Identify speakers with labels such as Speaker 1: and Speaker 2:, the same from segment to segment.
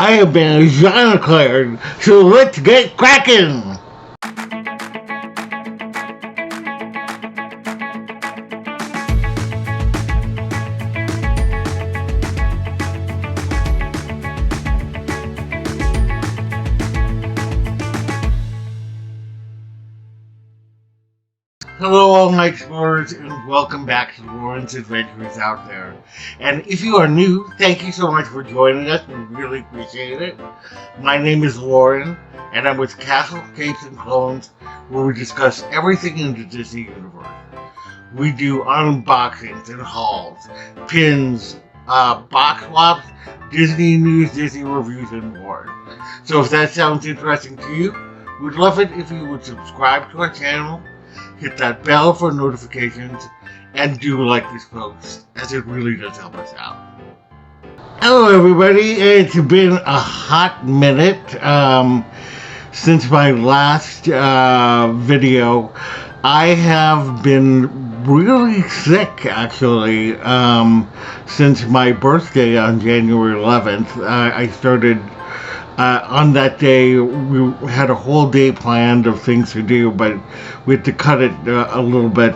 Speaker 1: I have been Ajanaclair, so let's get cracking! Hello all my explorers and welcome back to Loren's Adventures Out There. And if you are new, thank you so much for joining us. We really appreciate it. My name is Loren and I'm with Castle, Capes, and Clones, where we discuss everything in the Disney universe. We do unboxings and hauls, pins, box swaps, Disney news, Disney reviews, and more. So if that sounds interesting to you, we'd love it if you would subscribe to our channel, hit that bell for notifications, and do like this post, as it really does help us out. Hello everybody, it's been a hot minute since my last video. I have been really sick actually since my birthday on January 11th. I started on that day. We had a whole day planned of things to do, but we had to cut it a little bit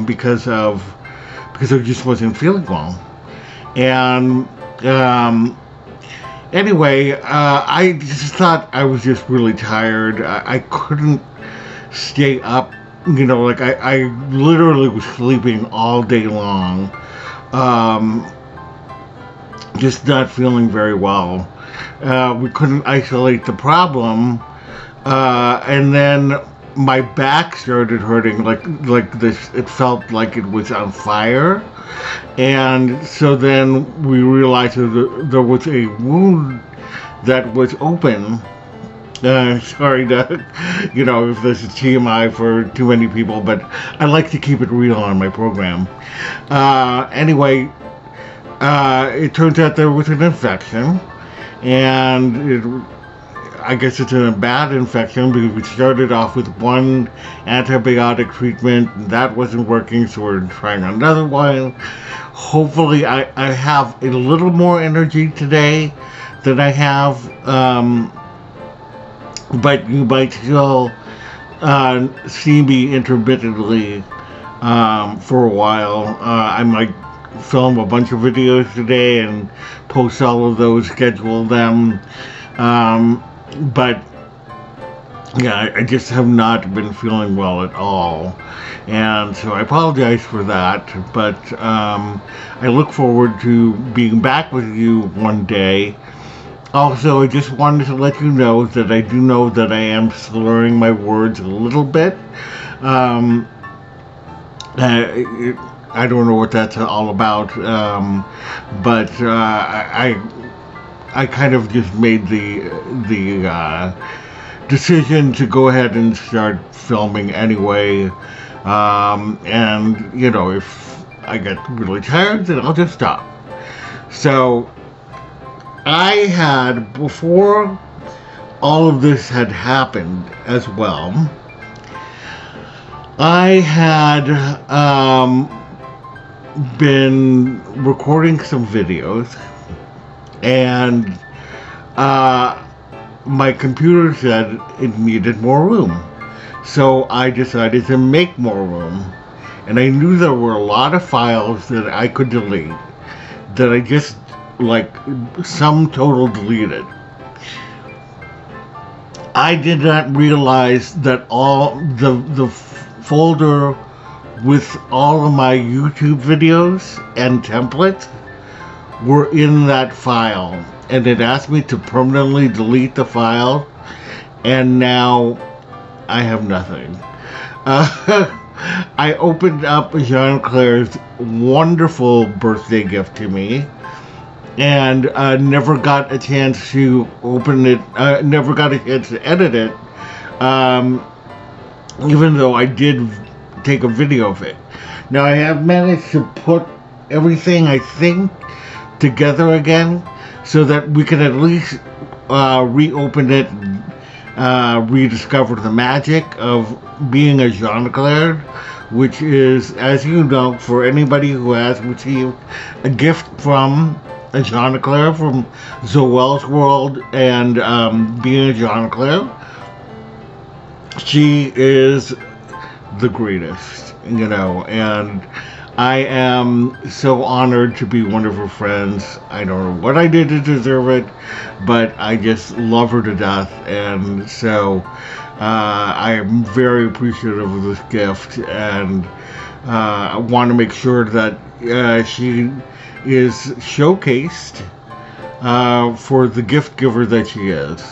Speaker 1: because I just wasn't feeling well. And anyway, I just thought I was just really tired. I couldn't stay up. You know, like I literally was sleeping all day long. Just not feeling very well. We couldn't isolate the problem, and then my back started hurting like this. It felt like it was on fire, and so then we realized that there was a wound that was open. Sorry to, if this is TMI for too many people, but I like to keep it real on my program. Anyway, it turns out there was an infection. And I guess it's a bad infection because we started off with one antibiotic treatment. That wasn't working, so we're trying another one. Hopefully I have a little more energy today than I have. But you might still see me intermittently for a while. I might film a bunch of videos today and post all of those, schedule them, but yeah, I just have not been feeling well at all, and so I apologize for that, but I look forward to being back with you one day. Also, I just wanted to let you know that I do know that I am slurring my words a little bit. I don't know what that's all about, but I kind of just made the decision to go ahead and start filming anyway, and if I get really tired, then I'll just stop. So I had, before all of this had happened as well, I had been recording some videos, and my computer said it needed more room, so I decided to make more room, and I knew there were a lot of files that I could delete that I just sum total deleted. I did not realize that all the folder with all of my YouTube videos and templates were in that file, and it asked me to permanently delete the file, and now I have nothing. I opened up Ajanaclair's wonderful birthday gift to me, and never got a chance to open it, never got a chance to edit it, even though I did take a video of it. Now I have managed to put everything, I think, together again so that we can at least reopen it, rediscover the magic of being Ajanaclair, which is, as you know, for anybody who has received a gift from Ajanaclair from Zoelle's World and being Ajanaclair. She is the greatest, and I am so honored to be one of her friends. I don't know what I did to deserve it, but I just love her to death, and so I am very appreciative of this gift, and I want to make sure that she is showcased for the gift giver that she is.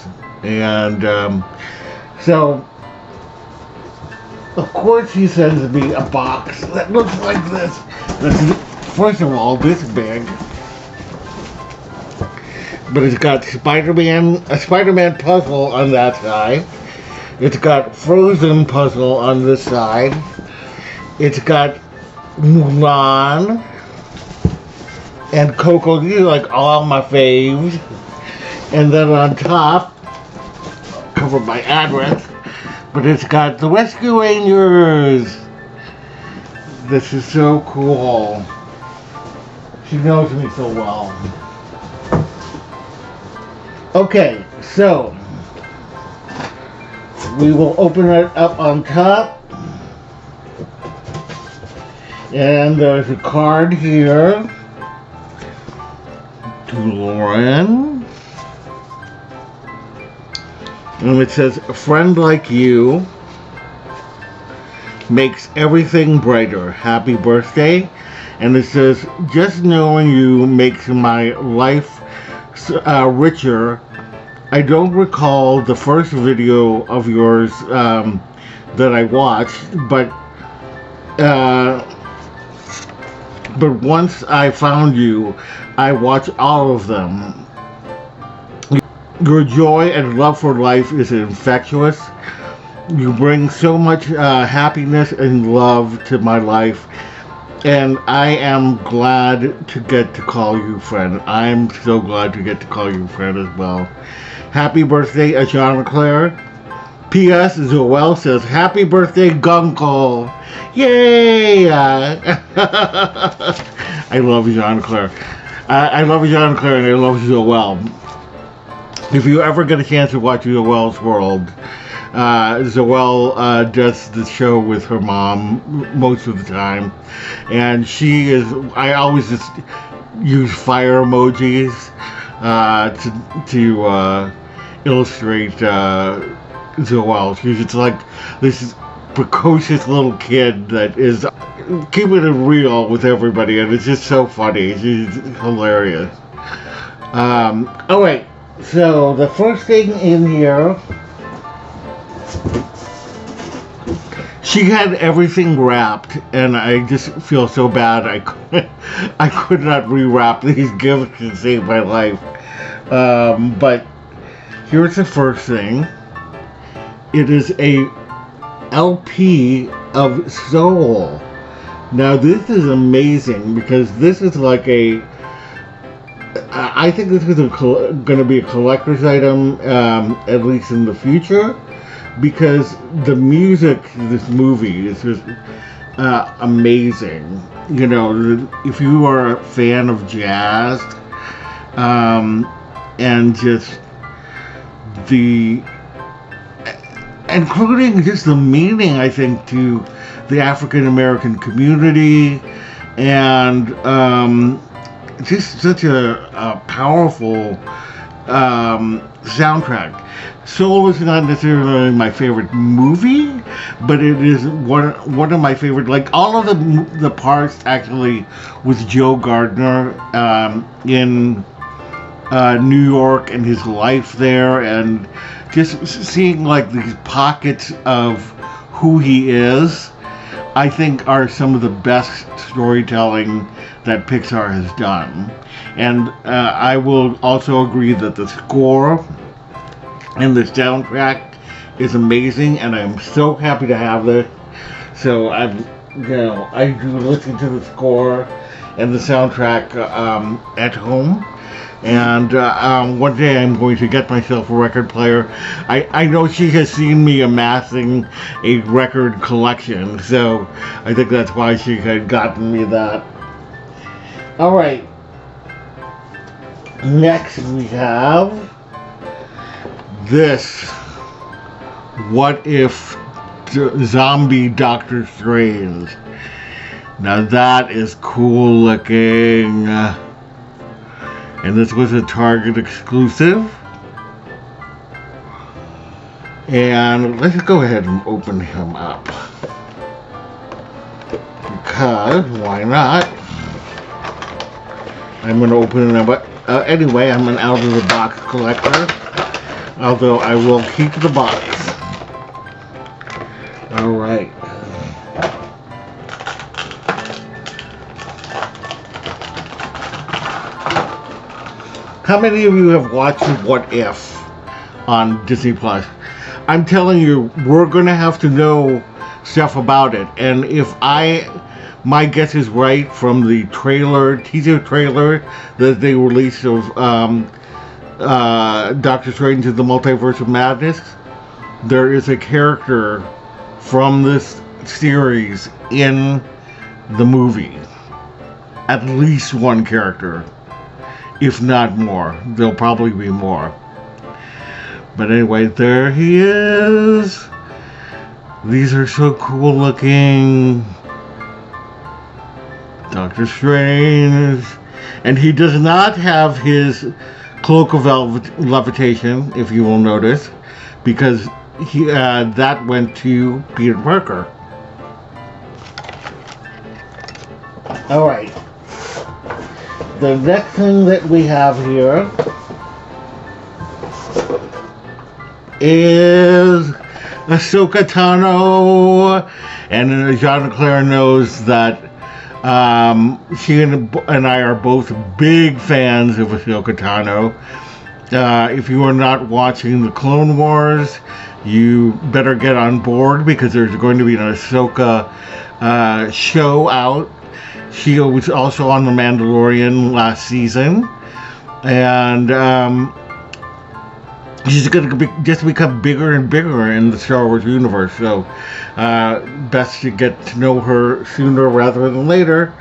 Speaker 1: And so, of course, he sends me a box that looks like this. First of all, this big. But it's got a Spider-Man puzzle on that side. It's got Frozen puzzle on this side. It's got Mulan and Coco. These are like all my faves. And then on top, covered by address, but it's got the Rescue Rangers. This is so cool. She knows me so well. Okay, so we will open it up on top. And there's a card here to Loren. And it says, "A friend like you makes everything brighter. Happy birthday." And it says, "Just knowing you makes my life richer. I don't recall the first video of yours that I watched, but once I found you, I watch all of them. Your joy and love for life is infectious. You bring so much happiness and love to my life, and I am glad to get to call you friend." I'm so glad to get to call you friend as well. Happy birthday, Ajanaclair. P.S. Zoelle says, "Happy birthday, Gunkle." Yay! I love Ajanaclair. I love Ajanaclair and I love Zoelle. If you ever get a chance to watch Zoelle's World, Zoelle does the show with her mom most of the time, and I always just use fire emojis to illustrate Zoelle. She's just like this precocious little kid that is keeping it real with everybody, and it's just so funny. She's hilarious. Alright, so the first thing in here, she had everything wrapped, and I just feel so bad I could not rewrap these gifts to save my life. But here's the first thing. It is a LP of Soul. Now this is amazing because this is like I think this is going to be a collector's item, at least in the future, because the music in this movie is just amazing. If you are a fan of jazz, and just including just the meaning, I think, to the African American community, and just such a powerful soundtrack. Soul is not necessarily my favorite movie, but it is one of my favorite. Like all of the parts actually with Joe Gardner in New York and his life there, and just seeing like these pockets of who he is, I think are some of the best storytelling that Pixar has done. And I will also agree that the score and the soundtrack is amazing, and I'm so happy to have this. So I do listen to the score and the soundtrack at home. And one day I'm going to get myself a record player. I know she has seen me amassing a record collection, so I think that's why she had gotten me that. Alright. Next we have this What If Zombie Doctor Strange. Now that is cool looking. And this was a Target exclusive. And let's go ahead and open him up. Because, why not? I'm going to open him up. Anyway, I'm an out-of-the-box collector. Although I will keep the box. Alright. How many of you have watched What If on Disney Plus? I'm telling you, we're going to have to know stuff about it. And if my guess is right from the teaser trailer that they released of Doctor Strange in the Multiverse of Madness, there is a character from this series in the movie. At least one character, if not more. There'll probably be more. But anyway, there he is. These are so cool looking. Doctor Strange. And he does not have his cloak of levitation, if you will notice, because that went to Peter Parker. Alright. The next thing that we have here is Ahsoka Tano, and Ajanaclair knows that she and I are both big fans of Ahsoka Tano. If you are not watching the Clone Wars, you better get on board because there's going to be an Ahsoka show out. She was also on The Mandalorian last season, and she's going to just become bigger and bigger in the Star Wars universe, so best to get to know her sooner rather than later.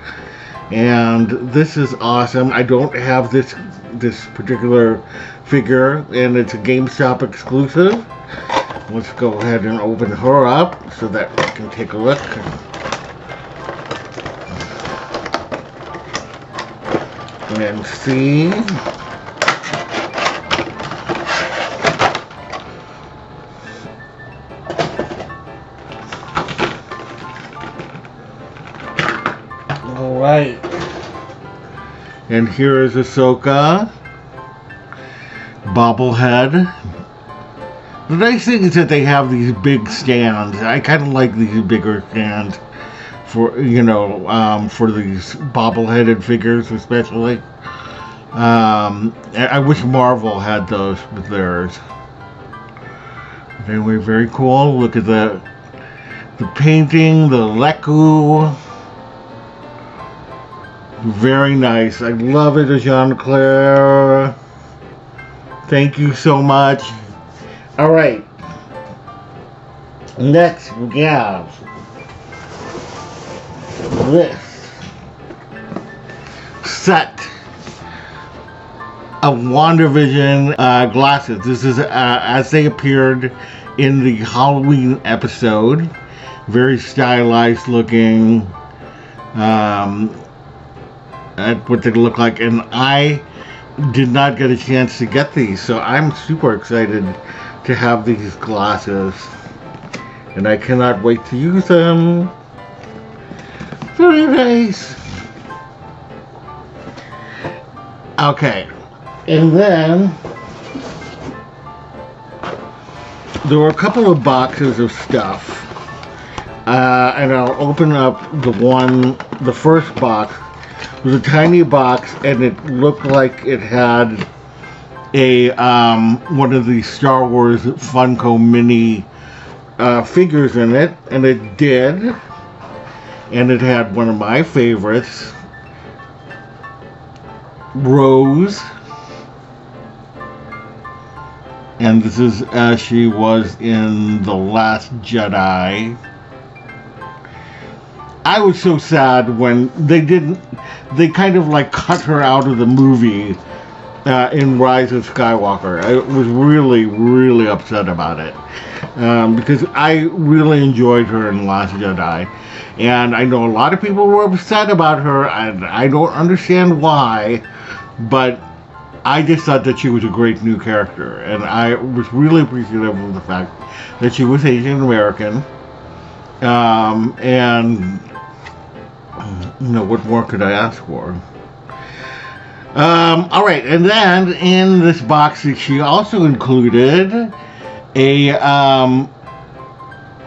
Speaker 1: And this is awesome. I don't have this particular figure, and it's a GameStop exclusive. Let's go ahead and open her up so that we can take a look. And see. Alright. And here is Ahsoka Bobblehead. The nice thing is that they have these big stands. I kind of like these bigger stands for, for these bobbleheaded figures especially. I wish Marvel had those with theirs. Anyway, very cool. Look at the painting, the Leku. Very nice. I love it, Ajanaclair. Thank you so much. Alright. Next we have this set of WandaVision glasses. This is as they appeared in the Halloween episode. Very stylized looking. At what they look like, and I did not get a chance to get these, so I'm super excited to have these glasses, and I cannot wait to use them. Very nice. Okay, and then there were a couple of boxes of stuff, and I'll open up the first box. It was a tiny box, and it looked like it had a one of the Star Wars Funko mini figures in it, and it did. And it had one of my favorites, Rose. And this is as she was in The Last Jedi. I was so sad when they kind of like cut her out of the movie in Rise of Skywalker. I was really, really upset about it. Because I really enjoyed her in Last Jedi. And I know a lot of people were upset about her, and I don't understand why, but I just thought that she was a great new character, and I was really appreciative of the fact that she was Asian American. And what more could I ask for? All right, and then in this box, she also included a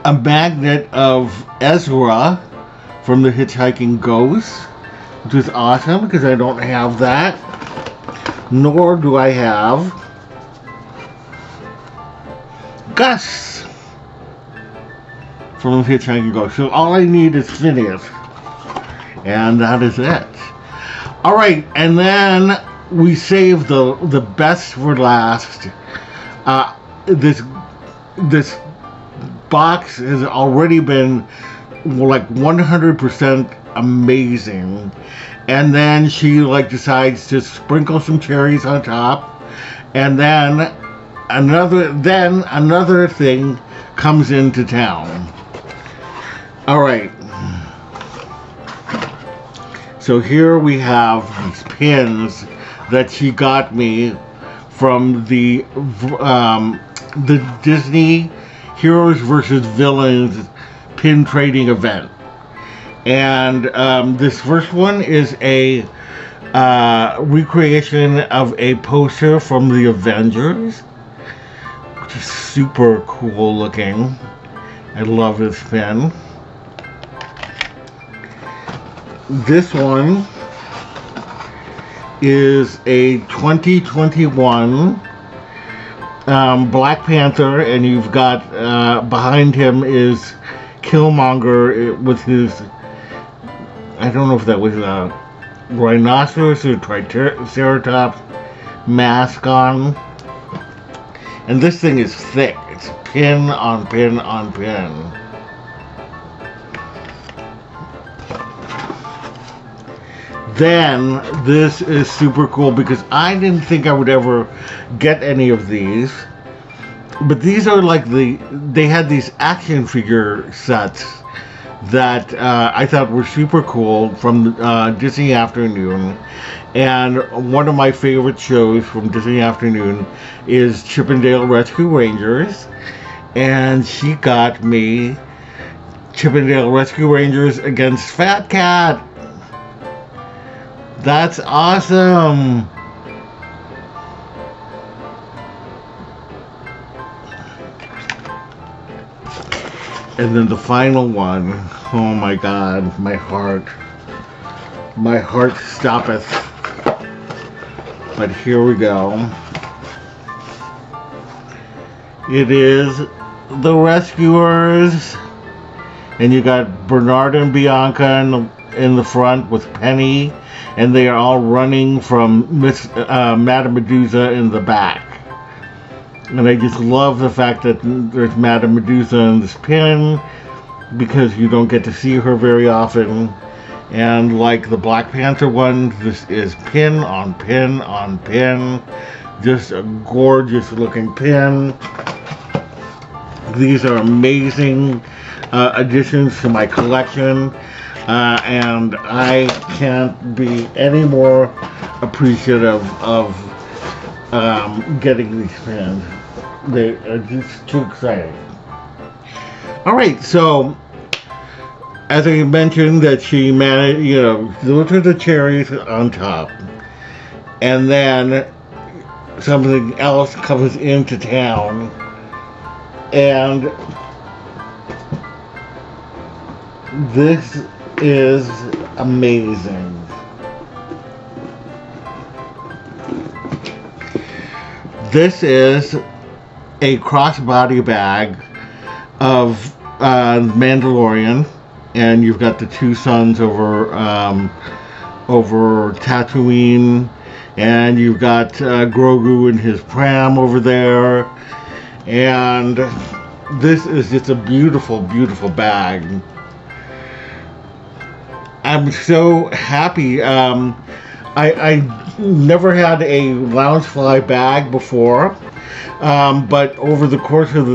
Speaker 1: magnet of Ezra from the Hitchhiking Ghost, which is awesome because I don't have that. Nor do I have Gus from the Hitchhiking Ghost. So all I need is Phineas, and that is it. All right, and then we saved the best for last. This box has already been like 100% amazing, and then she decides to sprinkle some cherries on top, and then another thing comes into town. All right. So here we have these pins that she got me from the Disney Heroes versus Villains pin trading event. And this first one is a recreation of a poster from the Avengers, which is super cool looking. I love this pin. This one is a 2021 Black Panther, and you've got behind him is Killmonger with his, I don't know if that was a rhinoceros or triceratops mask on. And this thing is thick. It's pin on pin on pin. Then this is super cool because I didn't think I would ever get any of these, but these are they had these action figure sets that I thought were super cool from Disney Afternoon. And one of my favorite shows from Disney Afternoon is Chip 'n Dale Rescue Rangers, and she got me Chip 'n Dale Rescue Rangers against Fat Cat. That's awesome! And then the final one, oh my god, my heart stoppeth. But here we go. It is the Rescuers, and you got Bernard and Bianca in the front with Penny, and they are all running from Madame Medusa in the back. And I just love the fact that there's Madame Medusa in this pin, because you don't get to see her very often. And like the Black Panther one, this is pin on pin on pin. Just a gorgeous looking pin. These are amazing additions to my collection. And I can't be any more appreciative of getting these pins. They are just too exciting. Alright, so as I mentioned that she managed, those are the cherries on top. And then something else comes into town. And this is amazing. This is a crossbody bag of Mandalorian, and you've got the two suns over Tatooine, and you've got Grogu in his pram over there, and this is just a beautiful, beautiful bag. I'm so happy. I never had a Loungefly bag before, but over the course of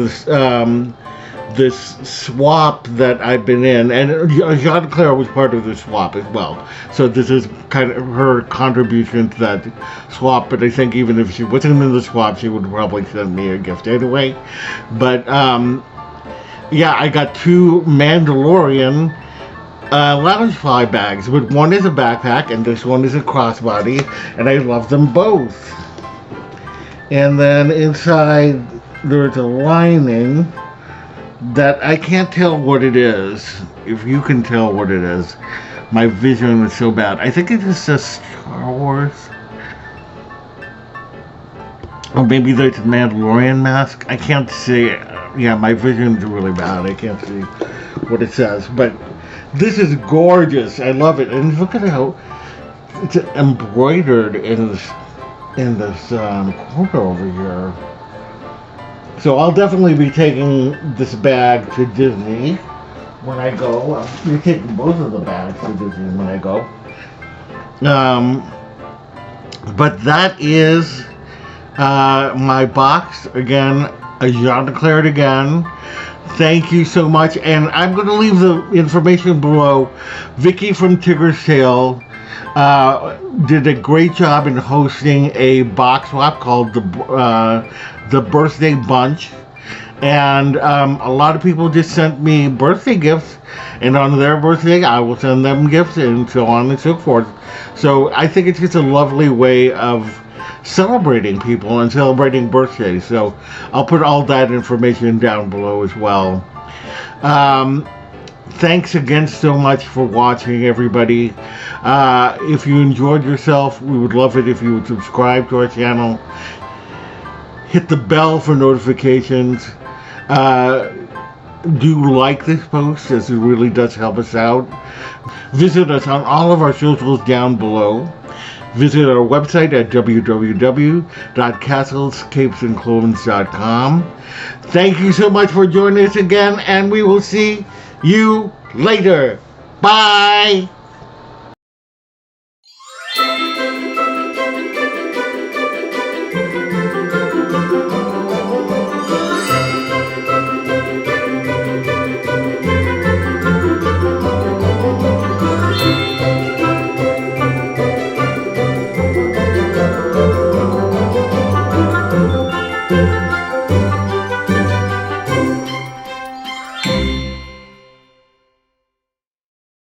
Speaker 1: this swap that I've been in, and Ajanaclair was part of the swap as well. So this is kind of her contribution to that swap, but I think even if she wasn't in the swap, she would probably send me a gift anyway. But yeah, I got 2 Mandalorian Loungefly bags, but one is a backpack and this one is a crossbody, and I love them both. And then inside there's a lining that I can't tell what it is. If you can tell what it is, my vision is so bad. I think it just says Star Wars. Or maybe there's a Mandalorian mask. I can't see. Yeah, my vision's really bad. I can't see what it says. But this is gorgeous. I love it. And look at how it's embroidered in this corner over here. So I'll definitely be taking this bag to Disney when I go. I'll be taking both of the bags to Disney when I go. But that is my box. Again, Ajanaclaired again. Thank you so much. And I'm going to leave the information below. Vicki from Tigger's Tale did a great job in hosting a box swap called the Birthday Bunch, and a lot of people just sent me birthday gifts, and on their birthday I will send them gifts, and so on and so forth. So I think it's just a lovely way of celebrating people and celebrating birthdays. So I'll put all that information down below as well. Thanks again so much for watching, everybody. If you enjoyed yourself, we would love it if you would subscribe to our channel. Hit the bell for notifications. Do like this post, as it really does help us out. Visit us on all of our socials down below. Visit our website at www.castlescapesandclones.com. Thank you so much for joining us again, and we will see you later. Bye!